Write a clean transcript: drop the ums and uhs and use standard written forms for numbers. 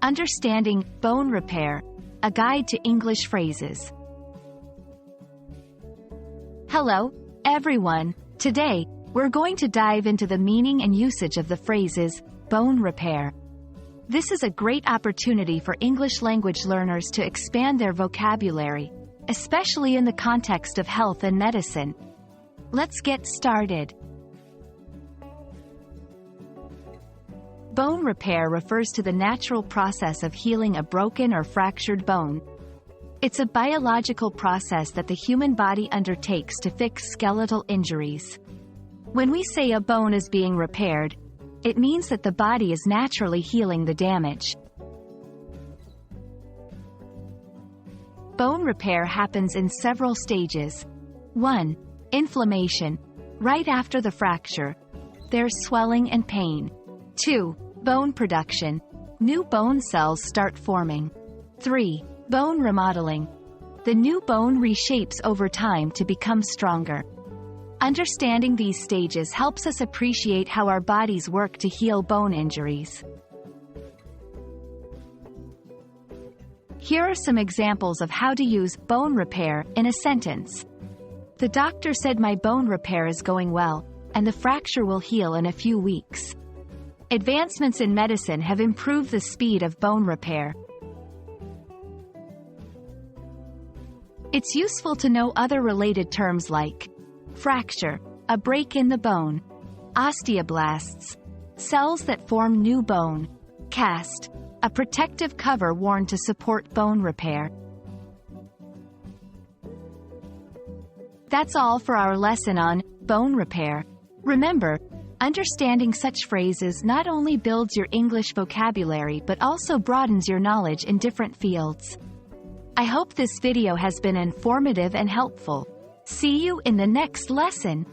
Understanding bone repair, a guide to English phrases. Hello, everyone. Today, we're going to dive into the meaning and usage of the phrases bone repair. This is a great opportunity for English language learners to expand their vocabulary, especially in the context of health and medicine. Let's get started. Bone repair refers to the natural process of healing a broken or fractured bone. It's a biological process that the human body undertakes to fix skeletal injuries. When we say a bone is being repaired, it means that the body is naturally healing the damage. Bone repair happens in several stages. 1. Inflammation. Right after the fracture, there's swelling and pain. 2. Bone production. New bone cells start forming. 3. Bone remodeling. The new bone reshapes over time to become stronger. Understanding these stages helps us appreciate how our bodies work to heal bone injuries. Here are some examples of how to use bone repair in a sentence. The doctor said my bone repair is going well, and the fracture will heal in a few weeks. Advancements in medicine have improved the speed of bone repair. It's useful to know other related terms like fracture, a break in the bone; osteoblasts, cells that form new bone; cast, a protective cover worn to support bone repair. That's all for our lesson on bone repair. Remember, understanding such phrases not only builds your English vocabulary but also broadens your knowledge in different fields. I hope this video has been informative and helpful. See you in the next lesson.